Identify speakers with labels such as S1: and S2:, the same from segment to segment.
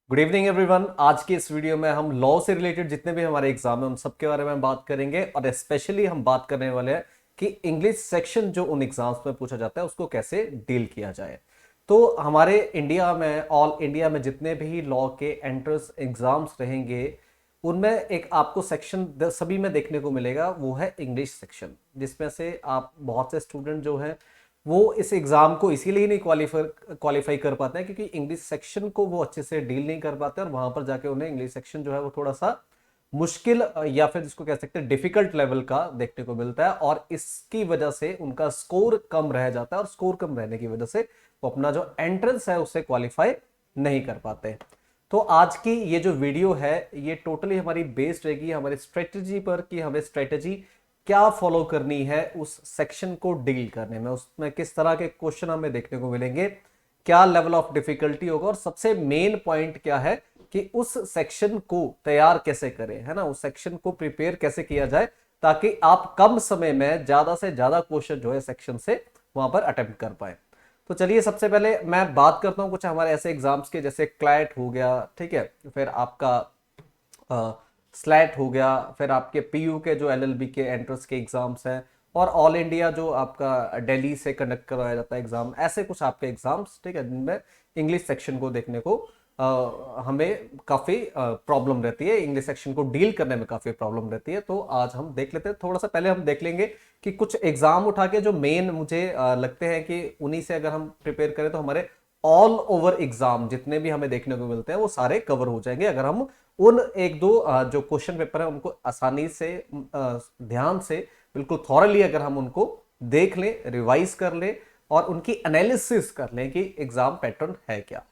S1: Good evening everyone. आज की इस वीडियो में हम लॉ से रिलेटेड जितने भी हमारे एग्जाम है उन सब के बारे में बात करेंगे और स्पेशली हम बात करने वाले हैं कि इंग्लिश सेक्शन जो उन एग्जाम्स में पूछा जाता है उसको कैसे डील किया जाए। तो हमारे इंडिया में, ऑल इंडिया में जितने भी लॉ के एंट्रेंस एग्जाम्स रहेंगे उनमें एक आपको सेक्शन सभी में देखने को मिलेगा, वो है इंग्लिश सेक्शन, जिसमें से आप बहुत से स्टूडेंट जो हैं वो इस एग्जाम को इसीलिए नहीं क्वालिफाई कर पाते हैं क्योंकि इंग्लिश सेक्शन को वो अच्छे से डील नहीं कर पाते और वहां पर जाके उन्हें इंग्लिश सेक्शन जो है वो थोड़ा सा मुश्किल या फिर जिसको कह सकते हैं डिफिकल्ट लेवल का देखने को मिलता है और इसकी वजह से उनका स्कोर कम रह जाता है और स्कोर कम रहने की वजह से वो अपना जो एंट्रेंस है उससे क्वालिफाई नहीं कर पाते। तो आज की ये जो वीडियो है ये टोटली हमारी बेस्ड रहेगी हमारी स्ट्रेटेजी पर कि हमें स्ट्रेटेजी क्या फॉलो करनी है उस सेक्शन को डील करने में, उसमें किस तरह के क्वेश्चन हमें देखने को मिलेंगे, क्या लेवल ऑफ डिफिकल्टी होगा और सबसे मेन पॉइंट क्या है कि उस सेक्शन को तैयार कैसे करें, है ना, उस सेक्शन को प्रिपेयर कैसे किया जाए ताकि आप कम समय में ज्यादा से ज्यादा क्वेश्चन जो है सेक्शन से वहां पर अटेम्प्ट कर पाए। तो चलिए सबसे पहले मैं बात करता हूं कुछ हमारे ऐसे एग्जाम्स के, जैसे क्लैट हो गया, ठीक है, फिर आपका स्लैट हो गया, फिर आपके पीयू के जो एलएलबी के एंट्रेंस के एग्जाम्स हैं और ऑल इंडिया जो आपका दिल्ली से कंडक्ट करवाया जाता है एग्जाम, ऐसे कुछ आपके एग्जाम्स, ठीक है, जिनमें इंग्लिश सेक्शन को देखने को हमें काफ़ी प्रॉब्लम रहती है, इंग्लिश सेक्शन को डील करने में काफ़ी प्रॉब्लम रहती है। तो आज हम देख लेते हैं, थोड़ा सा पहले हम देख लेंगे कि कुछ एग्जाम उठा के जो मेन मुझे लगते हैं कि उन्हीं से अगर हम प्रिपेयर करें तो हमारे ऑल ओवर एग्जाम जितने भी हमें देखने को मिलते हैं वो सारे कवर हो जाएंगे अगर हम उन एक दो जो क्वेश्चन पेपर है उनको आसानी से ध्यान से बिल्कुल थॉरली अगर हम उनको देख लें, रिवाइज कर लें और उनकी एनालिसिस कर लें कि एग्जाम पैटर्न है क्या।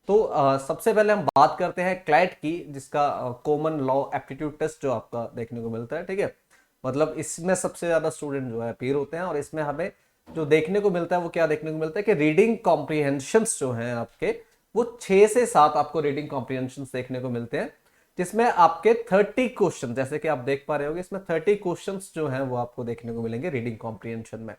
S1: तो सबसे पहले हम बात करते हैं क्लैट की, जिसका कॉमन लॉ एप्टीट्यूड टेस्ट जो आपका देखने को मिलता है, ठीक है, मतलब इसमें सबसे ज्यादा स्टूडेंट जो है अपीयर होते हैं और इसमें हमें जो देखने को मिलता है वो क्या देखने को मिलता है कि रीडिंग कॉम्प्रिहेंशंस जो हैं आपके वो 6 से 7 आपको रीडिंग कॉम्प्रिहेंशंस देखने को मिलते हैं, जिसमें आपके 30 क्वेश्चन, जैसे कि आप देख पा रहे होगे इसमें 30 क्वेश्चंस जो हैं वो आपको देखने को मिलेंगे रीडिंग कॉम्प्रिहेंशन में।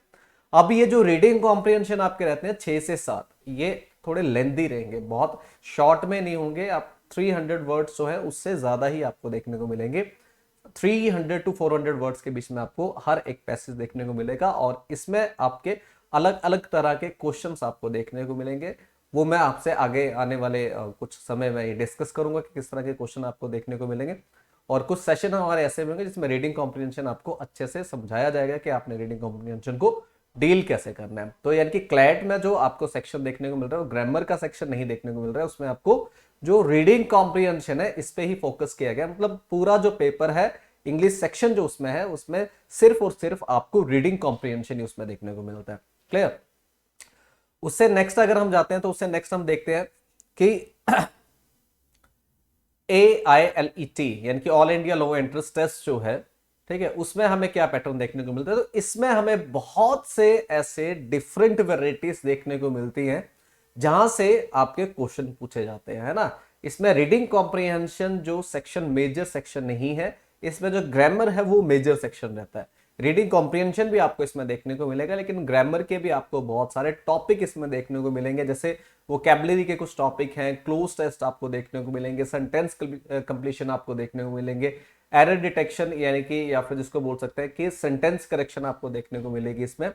S1: अब ये जो रीडिंग कॉम्प्रिहेंशन आपके रहते हैं 6 से 7, ये थोड़े लेंदी रहेंगे, बहुत शॉर्ट में नहीं होंगे। आप 300 वर्ड्स जो है उससे ज्यादा ही आपको देखने को मिलेंगे, 300 टू 400 वर्ड्स के बीच में आपको हर एक पैसेज देखने को मिलेगा और इसमें आपके अलग अलग तरह के क्वेश्चंस आपको देखने को मिलेंगे। वो मैं आपसे आगे आने वाले कुछ समय में ये डिस्कस करूंगा कि किस तरह के क्वेश्चन आपको देखने को मिलेंगे और कुछ सेशन हमारे ऐसे होंगे जिसमें रीडिंग कॉम्प्रिहेंशन आपको अच्छे से समझाया जाएगा कि आपने रीडिंग कॉम्प्रिहेंशन को डील कैसे करना है। तो यानी कि क्लैट में जो आपको सेक्शन देखने को मिल रहा है वो ग्रामर का सेक्शन नहीं देखने को मिल रहा है, उसमें आपको जो रीडिंग कॉम्प्रिहेंशन है इस पे ही फोकस किया गया, मतलब पूरा जो पेपर है इंग्लिश सेक्शन जो उसमें है उसमें सिर्फ और सिर्फ आपको रीडिंग कॉम्प्रिहेंशन ही उसमें देखने को मिलता है। क्लियर? उससे नेक्स्ट अगर हम जाते हैं तो उससे नेक्स्ट हम देखते हैं कि AILET यानी कि all India law entrance test जो है, ठीक है, उसमें हमें क्या पैटर्न देखने को मिलता है। तो इसमें हमें बहुत से ऐसे डिफरेंट वेराइटीज देखने को मिलती हैं जहां से आपके क्वेश्चन पूछे जाते हैं, है ना। इसमें रीडिंग कॉम्प्रिहेंशन जो सेक्शन मेजर सेक्शन नहीं है, इसमें जो ग्रामर है वो मेजर सेक्शन रहता है। रीडिंग कॉम्प्रिहेंशन भी आपको इसमें देखने को मिलेगा लेकिन ग्रामर के भी आपको बहुत सारे टॉपिक इसमें देखने को मिलेंगे, जैसे वोकैबुलरी के कुछ टॉपिक हैं, क्लोज टेस्ट आपको देखने को मिलेंगे, सेंटेंस कंप्लीशन आपको देखने को मिलेंगे, एरर डिटेक्शन यानी कि या फिर जिसको बोल सकते हैं कि सेंटेंस करेक्शन आपको देखने को मिलेगी इसमें,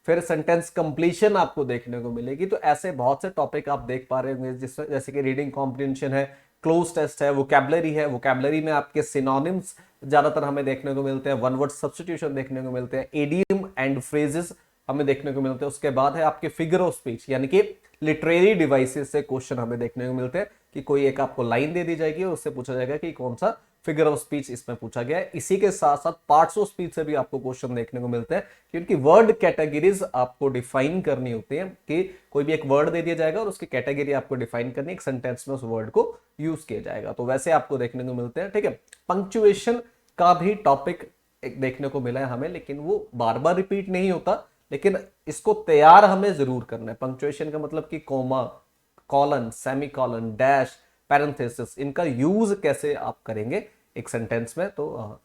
S1: फिर सेंटेंस कंप्लीशन आपको देखने को मिलेगी। तो ऐसे बहुत से टॉपिक आप देख पा रहे होंगे जिसमें जैसे कि रीडिंग कॉम्प्रिहेंशन है, क्लोज टेस्ट है, वोकैबुलरी है, वोकैबुलरी में आपके सिनोनिम्स ज्यादातर हमें देखने को मिलते हैं, वन वर्ड सब्स्टिट्यूशन देखने को मिलते हैं, एडियम एंड फ्रेजेस हमें देखने को मिलते हैं। उसके बाद है आपके फिगर ऑफ स्पीच यानी कि लिटरेरी डिवाइसेस से क्वेश्चन हमें देखने को मिलते हैं कि कोई एक आपको लाइन दे दी जाएगी और उससे पूछा जाएगा कि कौन सा फिगर ऑफ स्पीच इसमें पूछा गया है। इसी के साथ साथ पार्ट्स ऑफ स्पीच से भी आपको क्वेश्चन देखने को मिलते हैं क्योंकि वर्ड कैटेगरीज आपको डिफाइन करनी होती है कि कोई भी एक वर्ड दे दिया जाएगा और उसकी कैटेगरी आपको डिफाइन करनी है, एक सेंटेंस में उस वर्ड को यूज किया जाएगा, तो वैसे आपको देखने को मिलते हैं। ठीक है, पंक्चुएशन का भी टॉपिक देखने को मिला है हमें, लेकिन वो बार बार रिपीट नहीं होता, लेकिन इसको तैयार हमें जरूर करना है। पंक्चुएशन का मतलब कि comma, colon, semicolon, dash, parenthesis, इनका यूज कैसे आप करेंगे एक सेंटेंस में। तो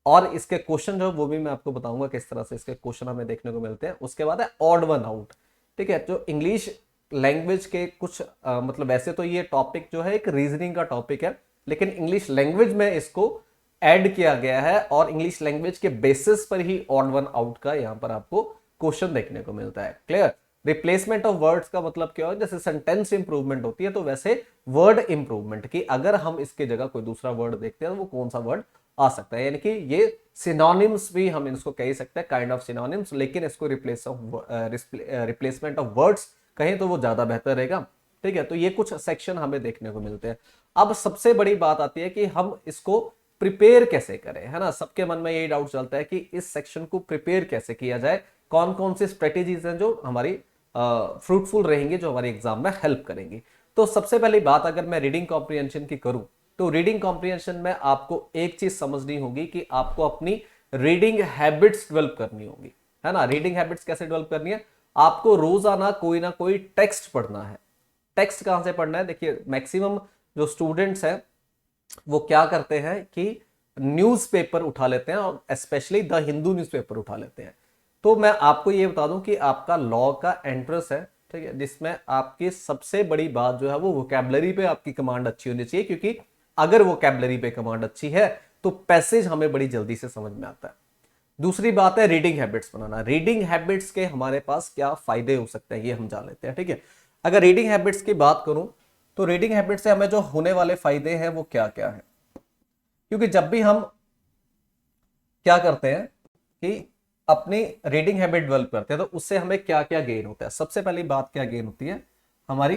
S1: और इसके क्वेश्चन जो वो भी मैं आपको बताऊंगा किस तरह से इसके क्वेश्चन हमें देखने को मिलते हैं। उसके बाद है ऑड वन आउट, ठीक है, जो इंग्लिश लैंग्वेज के कुछ मतलब वैसे तो ये टॉपिक जो है एक रीजनिंग का टॉपिक है, लेकिन इंग्लिश लैंग्वेज में इसको ऐड किया गया है और इंग्लिश लैंग्वेज के बेसिस पर ही ऑड वन आउट का यहां पर आपको क्वेश्चन देखने को मिलता है। क्लियर? रिप्लेसमेंट ऑफ वर्ड्स का मतलब क्या है? जैसे सेंटेंस इंप्रूवमेंट होती है, तो वैसे वर्ड इंप्रूवमेंट की अगर हम इसके जगह कोई दूसरा वर्ड देखते हैं तो वो कौन सा वर्ड आ सकता है, यानी कि ये सिनोनिम्स भी हम इसको कह सकते हैं, काइंड ऑफ सिनोनिम्स, लेकिन इसको रिप्लेसमेंट ऑफ वर्ड्स कहें तो वो ज्यादा बेहतर रहेगा। ठीक है, तो ये कुछ सेक्शन हमें देखने को मिलते हैं। अब सबसे बड़ी बात आती है कि हम इसको प्रिपेयर कैसे करें, है ना। सबके मन में यही डाउट चलता है कि इस सेक्शन को प्रिपेयर कैसे किया जाए, कौन कौन सी स्ट्रेटेजीज हैं जो हमारी फ्रूटफुल रहेंगी, जो हमारे एग्जाम में हेल्प करेंगी। तो सबसे पहली बात अगर मैं रीडिंग कॉम्प्रिहेंशन की करूं, तो रीडिंग कॉम्प्रिहेंशन में आपको एक चीज समझनी होगी कि आपको अपनी रीडिंग हैबिट्स डेवलप करनी होगी, है ना। रीडिंग हैबिट्स कैसे डेवलप करनी है? आपको रोजाना कोई ना कोई टेक्स्ट पढ़ना है। टेक्स्ट कहां से पढ़ना है? देखिए, मैक्सिमम जो स्टूडेंट्स हैं वो क्या करते हैं कि न्यूज़पेपर उठा लेते हैं, और स्पेशली द हिंदू न्यूज़पेपर उठा लेते हैं। तो मैं आपको ये बता दूं कि आपका लॉ का एंट्रेंस है, ठीक है, जिसमें आपकी सबसे बड़ी बात जो है वो वोकैबुलरी पे आपकी कमांड अच्छी होनी चाहिए, क्योंकि अगर वोकैबुलरी पे कमांड अच्छी है तो पैसेज हमें बड़ी जल्दी से समझ में आता है। दूसरी बात है रीडिंग हैबिट्स बनाना। रीडिंग हैबिट्स के हमारे पास क्या फायदे हो सकते हैं ये हम जान लेते हैं, ठीक है। अगर रीडिंग हैबिट्स की बात करूं तो रीडिंग हैबिट से हमें जो होने वाले फायदे हैं वो क्या क्या है, क्योंकि जब भी हम क्या करते हैं कि अपनी रीडिंग हैबिट डेवलप करते हैं तो उससे हमें क्या क्या गेन होता है। सबसे पहली बात क्या गेन होती है? हमारी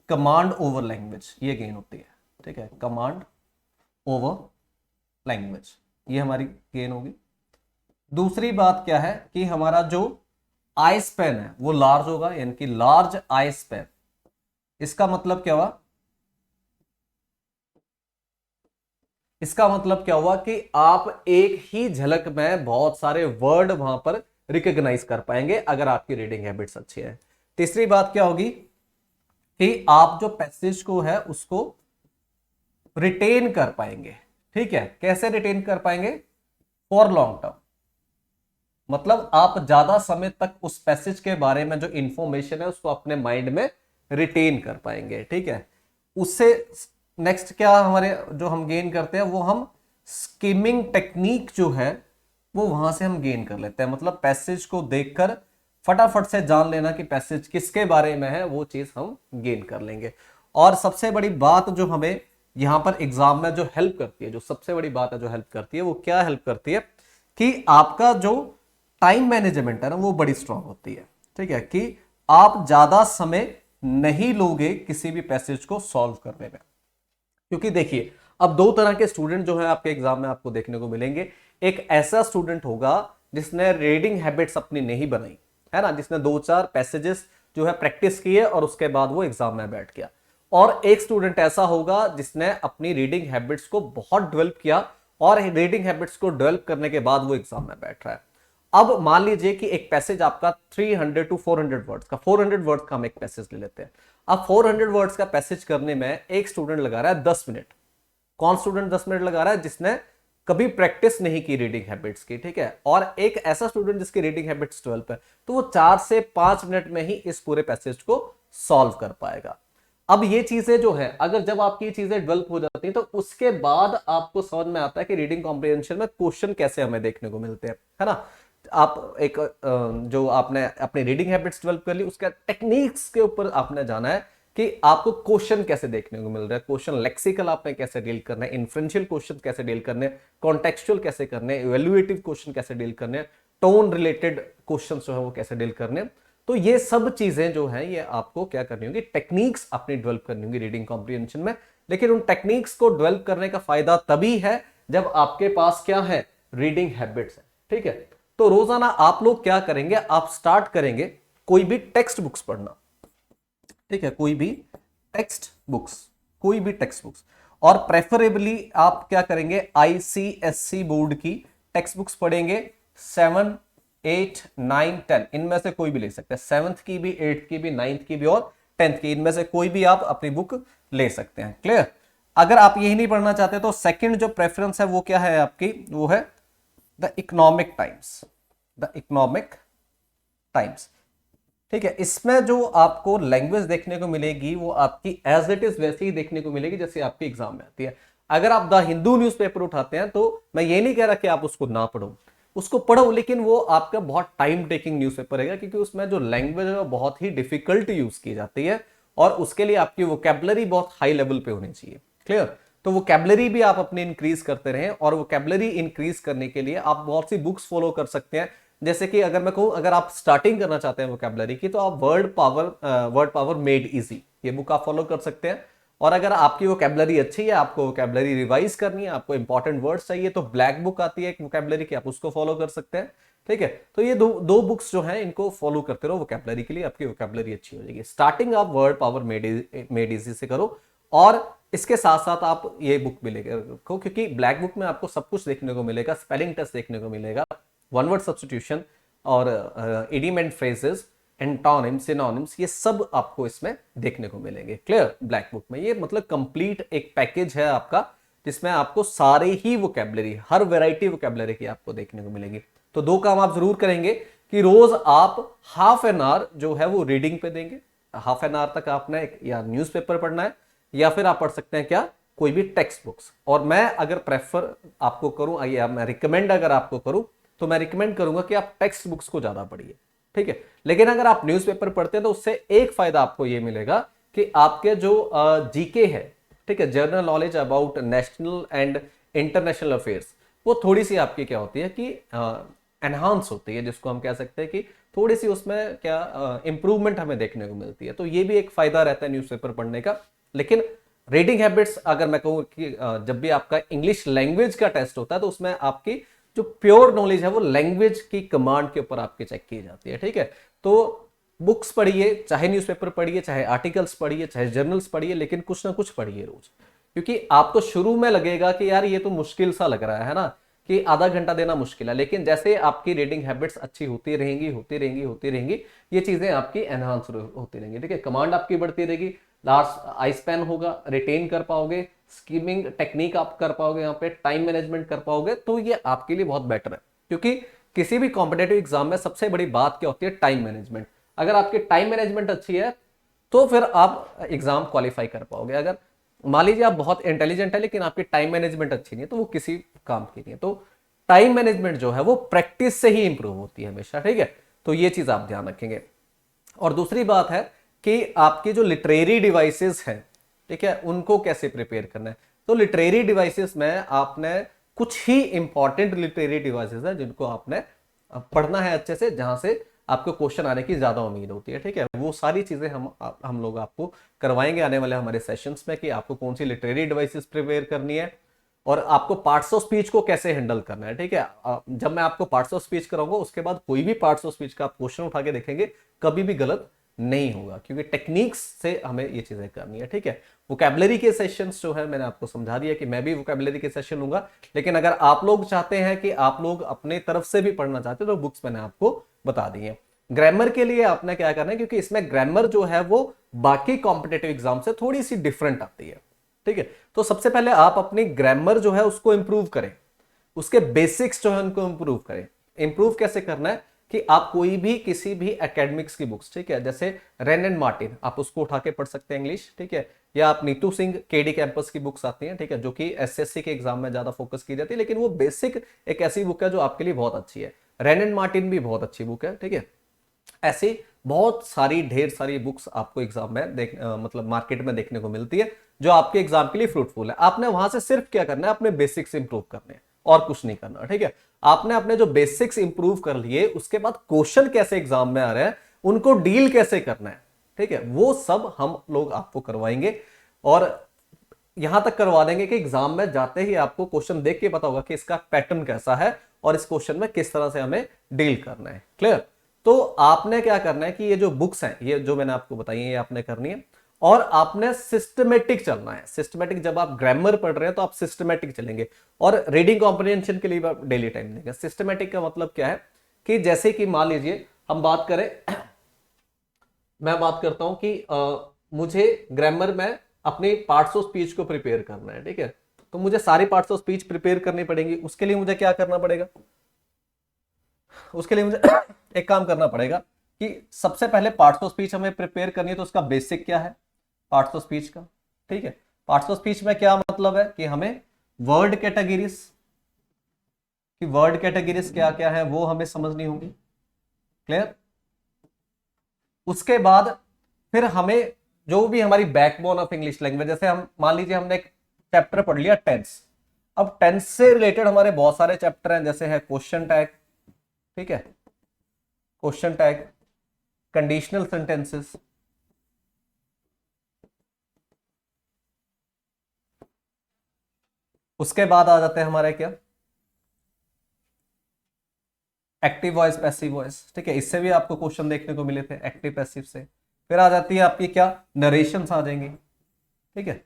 S1: कमांड ओवर लैंग्वेज, ये गेन होती है, ठीक है। कमांड ओवर लैंग्वेज, ये हमारी गेन होगी। दूसरी बात क्या है कि हमारा जो आई स्पैन है वो लार्ज होगा, यानी कि लार्ज आई स्पैन। इसका मतलब क्या हुआ? इसका मतलब क्या हुआ कि आप एक ही झलक में बहुत सारे वर्ड वहां पर रिकॉग्नाइज कर पाएंगे अगर आपकी रीडिंग हैबिट्स अच्छी है। तीसरी बात क्या होगी कि आप जो पैसेज को है उसको रिटेन कर पाएंगे, ठीक है। कैसे रिटेन कर पाएंगे? फॉर लॉन्ग टर्म, मतलब आप ज्यादा समय तक उस पैसेज के बारे में जो इंफॉर्मेशन है उसको अपने माइंड में रिटेन कर पाएंगे, ठीक है। उससे नेक्स्ट क्या हमारे जो हम गेन करते हैं वो हम स्किमिंग टेक्निक जो है वो वहां से हम गेन कर लेते हैं, मतलब पैसेज को देखकर फटाफट से जान लेना कि पैसेज किसके बारे में है, वो चीज हम गेन कर लेंगे। और सबसे बड़ी बात जो हमें यहां पर एग्जाम में जो हेल्प करती है, जो सबसे बड़ी बात है जो हेल्प करती है, वो क्या हेल्प करती है कि आपका जो टाइम मैनेजमेंट है ना वो बड़ी स्ट्रांग होती है, ठीक है, कि आप ज्यादा समय नहीं लोगे किसी भी पैसेज को सॉल्व करने में। क्योंकि देखिए, अब दो तरह के स्टूडेंट जो है आपके एग्जाम में आपको देखने को मिलेंगे। एक ऐसा स्टूडेंट होगा जिसने रीडिंग हैबिट्स अपनी नहीं बनाई, है ना, जिसने दो चार पैसेजेस जो है प्रैक्टिस किए और उसके बाद वो एग्जाम में बैठ गया। और एक स्टूडेंट ऐसा होगा जिसने अपनी रीडिंग हैबिट्स को बहुत डेवलप किया और रीडिंग हैबिट्स को डेवलप करने के बाद वो एग्जाम में बैठ रहा है। अब मान लीजिए कि एक पैसेज आपका 300 to 400 वर्ड्स का, 400 वर्ड्स का हम एक पैसेज ले लेते हैं। अब 400 वर्ड्स का पैसेज करने में एक स्टूडेंट लगा रहा है 10 मिनट। कौन स्टूडेंट 10 मिनट लगा रहा है? जिसने कभी प्रैक्टिस नहीं की रीडिंग हैबिट्स की, ठीक है। और एक ऐसा स्टूडेंट जिसकी रीडिंग हैबिट्स 12 है, तो वो 4 से 5 मिनट में ही इस पूरे पैसेज को सॉल्व कर पाएगा। अब ये चीजें जो है, अगर जब आपकी ये चीजें डेवलप हो जाती हैं तो उसके बाद आपको समझ में आता है कि रीडिंग कॉम्प्रिहेंशन में क्वेश्चन कैसे हमें देखने को मिलते हैं, है ना। आप एक जो आपने अपनी रीडिंग हैबिट्स डेवलप कर ली, उसका टेक्निक्स के ऊपर आपने जाना है कि आपको क्वेश्चन कैसे देखने को मिल रहा है, क्वेश्चन लेक्सिकल आपने कैसे डील करना है, इन्फ्रेंशियल क्वेश्चन कैसे डील करने, कॉन्टेक्चुअल कैसे करने, इवैल्यूएटिव क्वेश्चन कैसे डील करने, टोन रिलेटेड क्वेश्चन जो है वो कैसे डील करने। तो ये सब चीजें जो है ये आपको क्या करनी होगी, टेक्निक्स अपनी डेवलप करनी होगी रीडिंग कॉम्प्रिहेंशन में। लेकिन उन टेक्निक्स को डेवलप करने का फायदा तभी है जब आपके पास क्या है, रीडिंग हैबिट्स है, ठीक है। तो रोजाना आप लोग क्या करेंगे, आप स्टार्ट करेंगे कोई भी टेक्स्ट बुक्स पढ़ना, ठीक है, कोई भी टेक्स्ट बुक्स, कोई भी टेक्स्ट बुक्स। और प्रेफरेबली आप क्या करेंगे, आईसीएससी बोर्ड की टेक्स्ट बुक्स पढ़ेंगे। 7, 8, 9, 10 इनमें से कोई भी ले सकते हैं, 7th की भी, 8th की भी, 9th की भी और 10th की, इनमें से कोई भी आप अपनी बुक ले सकते हैं। क्लियर? अगर आप यही नहीं पढ़ना चाहते तो सेकंड जो प्रेफरेंस है वो क्या है आपकी, वो है the economic times, the economic times. ठीक है। इसमें जो आपको लैंग्वेज देखने को मिलेगी वो आपकी एज इट इज वैसे ही देखने को मिलेगी जैसे आपके एग्जाम में आती है। अगर आप द हिंदू न्यूज़पेपर उठाते हैं तो मैं ये नहीं कह रहा कि आप उसको ना पढ़ो, उसको पढ़ो, लेकिन वो आपका बहुत टाइम टेकिंग न्यूज़पेपर रहेगा, क्योंकि उसमें जो लैंग्वेज है वो बहुत ही डिफिकल्ट यूज की जाती है और उसके लिए आपकी वोकैबुलरी बहुत हाई लेवल पे होनी चाहिए। क्लियर। तो वोकैबुलरी भी आप अपनी इंक्रीज करते रहें, और वोकैबुलरी इंक्रीज करने के लिए आप बहुत सी बुक्स फॉलो कर सकते हैं। जैसे कि अगर मैं कहूं, अगर आप स्टार्टिंग करना चाहते हैं वोकैबुलरी की, तो आप वर्ड पावर मेड इजी, ये बुक आप फॉलो कर सकते हैं। और अगर आपकी वोकैबुलरी अच्छी है, आपको वोकैबुलरी रिवाइज करनी है, आपको इंपॉर्टेंट वर्ड्स चाहिए, तो ब्लैक बुक आती है एक वोकैबुलरी की, आप उसको फॉलो कर सकते हैं। ठीक है। तो ये दो बुक्स जो हैं इनको फॉलो करते रहो वोकैबुलरी के लिए, आपकी वोकैबुलरी अच्छी हो जाएगी। स्टार्टिंग आप वर्ड पावर मेड इजी से करो, और इसके साथ साथ आप ये बुक भी लेकर रखो, क्योंकि ब्लैक बुक में आपको सब कुछ देखने को मिलेगा, स्पेलिंग टेस्ट देखने को मिलेगा, वन वर्ड सब्स्टिट्यूशन और idiom and phrases, antonyms, synonyms, ये सब आपको इसमें देखने को मिलेंगे। क्लियर। ब्लैक बुक में ये मतलब कंप्लीट एक पैकेज है आपका, जिसमें आपको सारे ही वोकैबुलरी, हर वैरायटी वोकैबुलरी की आपको देखने को मिलेगी। तो दो काम आप जरूर करेंगे कि रोज आप हाफ एन आवर जो है वो रीडिंग पे देंगे। हाफ एन आवर तक आपने या न्यूज़पेपर पढ़ना है, या फिर आप पढ़ सकते हैं क्या, कोई भी टेक्स्ट बुक्स। और मैं अगर प्रेफर आपको करूं, या मैं रिकमेंड अगर आपको करूं, तो मैं रिकमेंड करूंगा कि आप टेक्स्ट बुक्स को ज्यादा पढ़िए। ठीक है। लेकिन अगर आप न्यूज़पेपर पढ़ते हैं तो उससे एक फायदा आपको यह मिलेगा कि आपके जो जीके है, ठीक है, general knowledge about national and international affairs, वो थोड़ी सी आपकी क्या होती है कि एनहांस होती है, जिसको हम कह सकते हैं कि थोड़ी सी उसमें क्या इंप्रूवमेंट हमें देखने को मिलती है। तो ये भी एक फायदा रहता है न्यूज़पेपर पढ़ने का। लेकिन रीडिंग हैबिट्स अगर मैं कहूँ कि जब भी आपका इंग्लिश लैंग्वेज का टेस्ट होता है, तो उसमें आपकी जो प्योर नॉलेज है वो लैंग्वेज की कमांड के ऊपर आपकी चेक की जाती है। ठीक है। तो बुक्स पढ़िए, चाहे न्यूज़पेपर पढ़िए, चाहे आर्टिकल्स पढ़िए, चाहे जर्नल्स पढ़िए, लेकिन कुछ ना कुछ पढ़िए रोज। क्योंकि आपको शुरू में लगेगा कि यार ये तो मुश्किल सा लग रहा है ना, कि आधा घंटा देना मुश्किल है, लेकिन जैसे आपकी रीडिंग हैबिट्स अच्छी होती रहेंगी, होती रहेंगी, ये चीजें आपकी एनहांस होती रहेंगी। ठीक है। कमांड आपकी बढ़ती रहेगी, लार्ज आई स्पैन होगा, रिटेन कर पाओगे, स्कीमिंग टेक्निक आप कर पाओगे, यहाँ पे टाइम मैनेजमेंट कर पाओगे, तो ये आपके लिए बहुत बेटर है। क्योंकि किसी भी कॉम्पिटेटिव एग्जाम में सबसे बड़ी बात क्या होती है, टाइम मैनेजमेंट। अगर आपकी टाइम मैनेजमेंट अच्छी है तो फिर आप एग्जाम क्वालिफाई कर पाओगे। अगर मान लीजिए आप बहुत इंटेलिजेंट है लेकिन आपकी टाइम मैनेजमेंट अच्छी नहीं है, तो वो किसी काम की नहीं है। तो टाइम मैनेजमेंट जो है वो प्रैक्टिस से ही इंप्रूव होती है हमेशा। ठीक है। तो ये चीज आप ध्यान रखेंगे। और दूसरी बात है कि आपकी जो लिटरेरी डिवाइसेस हैं, ठीक है, उनको कैसे प्रिपेयर करना है। तो लिटरेरी डिवाइसेस में आपने कुछ ही इंपॉर्टेंट लिटरेरी डिवाइसेस है जिनको आपने पढ़ना है अच्छे से, जहां से आपको क्वेश्चन आने की ज्यादा उम्मीद होती है। ठीक है। वो सारी चीजें हम लोग आपको करवाएंगे आने वाले हमारे सेशंस में, कि आपको कौन सी लिटरेरी डिवाइसेस प्रिपेयर करनी है और आपको पार्ट्स ऑफ स्पीच को कैसे हैंडल करना है। ठीक है। जब मैं आपको पार्ट्स ऑफ स्पीच कराऊंगा उसके बाद कोई भी पार्ट्स ऑफ स्पीच का आप क्वेश्चन उठा के देखेंगे, कभी भी गलत नहीं होगा, क्योंकि टेक्निक्स से हमें ये चीजें करनी है। ठीक है। वोकैबुलरी के सेशंस जो है मैंने आपको समझा दिया कि मैं भी वोकैबुलरी के सेशन लूंगा, लेकिन अगर आप लोग चाहते हैं कि आप लोग अपने तरफ से भी पढ़ना चाहते हैं तो बुक्स मैंने आपको बता दी है। ग्रामर के लिए आपने क्या करना है, क्योंकि इसमें ग्रामर जो है वो बाकी कॉम्पिटेटिव एग्जाम से थोड़ी सी डिफरेंट आती है। ठीक है। तो सबसे पहले आप अपनी ग्रामर जो है उसको इंप्रूव करें, उसके बेसिक्स जो है उनको इंप्रूव करें। इंप्रूव कैसे करना है कि आप कोई भी किसी भी एकेडमिक्स की बुक्स, ठीक है, जैसे रेन एंड मार्टिन, आप उसको उठा के पढ़ सकते हैं इंग्लिश। ठीक है। या आप नीतू सिंह केडी कैंपस की बुक्स आती हैं, ठीक है, जो कि एसएससी के एग्जाम में ज्यादा फोकस की जाती है, लेकिन वो बेसिक एक ऐसी बुक है जो आपके लिए बहुत अच्छी है। रेन एंड मार्टिन भी बहुत अच्छी बुक है। ठीक है। ऐसी बहुत सारी ढेर सारी बुक्स आपको एग्जाम में मतलब मार्केट में देखने को मिलती है, जो आपके एग्जाम के लिए फ्रूटफुल है। आपने वहां से सिर्फ क्या करना है, अपने बेसिक्स इंप्रूव करने हैं और कुछ नहीं करना। ठीक है। आपने अपने जो बेसिक्स इंप्रूव कर लिए, उसके बाद क्वेश्चन कैसे एग्जाम में आ रहे हैं, उनको डील कैसे करना है, ठीक है, वो सब हम लोग आपको करवाएंगे। और यहां तक करवा देंगे कि एग्जाम में जाते ही आपको क्वेश्चन देख के पता होगा कि इसका पैटर्न कैसा है और इस क्वेश्चन में किस तरह से हमें डील करना है। क्लियर। तो आपने क्या करना है कि ये जो बुक्स हैं, ये जो मैंने आपको बताई है, ये आपने करनी है, और आपने सिस्टमेटिक चलना है। सिस्टमेटिक, जब आप ग्रामर पढ़ रहे हैं तो आप सिस्टमेटिक चलेंगे, और रीडिंग कॉम्प्रिहेंशन के लिए आप डेली टाइम देंगे। सिस्टमेटिक का मतलब क्या है कि जैसे कि मान लीजिए हम बात करें, मैं बात करता हूं कि मुझे ग्रामर में अपनी पार्ट्स ऑफ स्पीच को प्रिपेयर करना है। ठीक है। तो मुझे सारी पार्ट्स ऑफ स्पीच प्रिपेयर करनी पड़ेंगी। उसके लिए मुझे क्या करना पड़ेगा, उसके लिए मुझे एक काम करना पड़ेगा कि सबसे पहले पार्ट्स ऑफ स्पीच हमें प्रिपेयर करनी है, तो उसका बेसिक क्या है पार्ट्स ऑफ स्पीच का। ठीक है, पार्ट्स ऑफ स्पीच में क्या मतलब है कि हमें वर्ड कैटेगरीज, कि वर्ड कैटेगरीज क्या क्या है वो हमें समझनी होगी। क्लियर। उसके बाद फिर हमें जो भी हमारी बैकबोन ऑफ इंग्लिश लैंग्वेज, जैसे हम मान लीजिए हमने एक चैप्टर पढ़ लिया टेंस, अब टेंस से रिलेटेड हमारे बहुत सारे चैप्टर हैं, जैसे है क्वेश्चन टैग, ठीक है, क्वेश्चन टैग, कंडीशनल सेंटेंसेस, उसके बाद आ जाते हैं हमारे क्या एक्टिव वॉइस, पैसिव वॉइस। ठीक है, इससे भी आपको क्वेश्चन देखने को मिले थे एक्टिव पैसिव से। फिर आ जाती है आपकी क्या नरेशंस आ जाएंगे। ठीक है,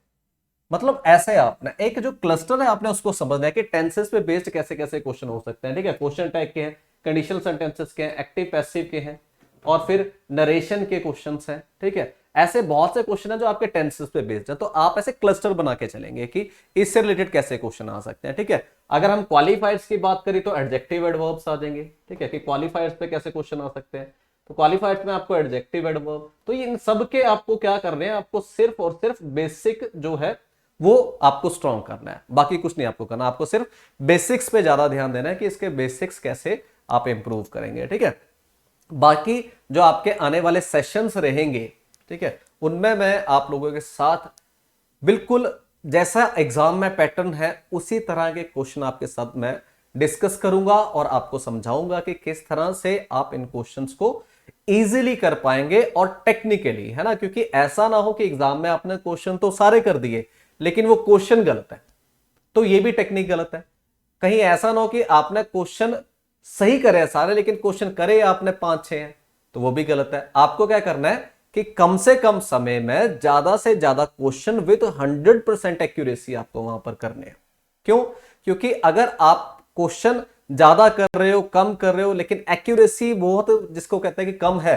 S1: मतलब ऐसे आपने एक जो क्लस्टर है आपने उसको समझना है कि टेंसेस पे बेस्ड कैसे कैसे क्वेश्चन हो सकते हैं। ठीक है, क्वेश्चन टाइप के हैं, कंडीशनल सेंटेंसेस के हैं, एक्टिव पैसिव के हैं, और फिर नरेशन के क्वेश्चंस हैं। ठीक है, ऐसे बहुत से क्वेश्चन हैं जो आपके टेंसेस पे बेस्ड है, तो आप ऐसे क्लस्टर बना के चलेंगे कि इससे रिलेटेड कैसे क्वेश्चन आ सकते हैं। ठीक है, अगर हम क्वालिफायर्स की बात करें तो एडजेक्टिव एडवर्ब्स आ जाएंगे। ठीक है, कि क्वालिफायर्स पे कैसे क्वेश्चन आ सकते हैं, तो क्वालिफायर्स में आपको एडजेक्टिव एडवर्ब, तो इन सब के आपको क्या करने हैं, आपको सिर्फ और सिर्फ बेसिक जो है वो आपको स्ट्रॉन्ग करना है, बाकी कुछ नहीं आपको करना, आपको सिर्फ बेसिक्स पे ज्यादा ध्यान देना है कि इसके बेसिक्स कैसे आप इंप्रूव करेंगे। ठीक है, बाकी जो आपके आने वाले सेशंस रहेंगे, ठीक है, उनमें मैं आप लोगों के साथ बिल्कुल जैसा एग्जाम में पैटर्न है उसी तरह के क्वेश्चन आपके साथ मैं डिस्कस करूंगा और आपको समझाऊंगा कि किस तरह से आप इन क्वेश्चंस को इजीली कर पाएंगे और टेक्निकली, है ना, क्योंकि ऐसा ना हो कि एग्जाम में आपने क्वेश्चन तो सारे कर दिए लेकिन वो क्वेश्चन गलत है, तो ये भी टेक्निक गलत है। कहीं ऐसा ना हो कि आपने क्वेश्चन सही करे सारे लेकिन क्वेश्चन करे आपने 5-6 हैं, तो वो भी गलत है। आपको क्या करना है कि कम से कम समय में ज्यादा से ज्यादा क्वेश्चन विद 100% एक्यूरेसी आपको वहां पर करने हैं। क्यों? क्योंकि अगर आप क्वेश्चन ज्यादा कर रहे हो, कम कर रहे हो, लेकिन एक्यूरेसी बहुत जिसको कहते हैं कि कम है,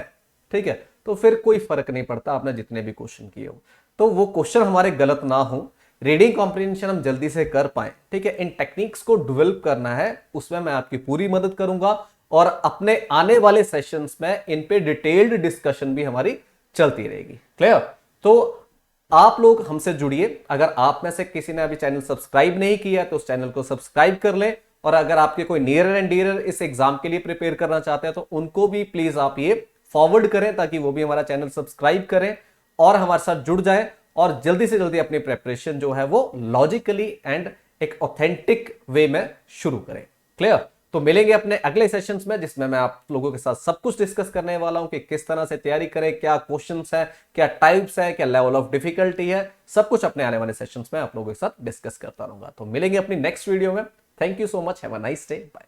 S1: ठीक है, तो फिर कोई फर्क नहीं पड़ता आपने जितने भी क्वेश्चन किए हो, तो वो क्वेश्चन हमारे गलत ना हो, रीडिंग कॉम्प्रिहेंशन हम जल्दी से कर पाए। ठीक है, इन टेक्निक्स को डेवलप करना है, उसमें मैं आपकी पूरी मदद करूंगा और अपने आने वाले सेशंस में इन पे डिटेल्ड डिस्कशन भी हमारी चलती रहेगी। क्लियर? तो आप लोग हमसे जुड़िए। अगर आप में से किसी ने अभी चैनल सब्सक्राइब नहीं किया तो उस चैनल को सब्सक्राइब कर लें, और अगर आपके कोई नियर एंड डियर इस एग्जाम के लिए प्रिपेयर करना चाहते हैं तो उनको भी प्लीज आप ये फॉरवर्ड करें ताकि वो भी हमारा चैनल सब्सक्राइब करें और हमारे साथ जुड़ जाए और जल्दी से जल्दी अपनी प्रेपरेशन जो है वो लॉजिकली एंड एक ऑथेंटिक वे में शुरू करें। क्लियर? तो मिलेंगे अपने अगले सेशंस में जिसमें मैं आप लोगों के साथ सब कुछ डिस्कस करने वाला हूं कि किस तरह से तैयारी करें, क्या क्वेश्चंस है, क्या टाइप्स है, क्या लेवल ऑफ डिफिकल्टी है, सब कुछ अपने आने वाले सेशंस में आप लोगों के साथ डिस्कस करता रहूंगा। तो मिलेंगे अपनी नेक्स्ट वीडियो में। Thank you so much, have a nice day, bye.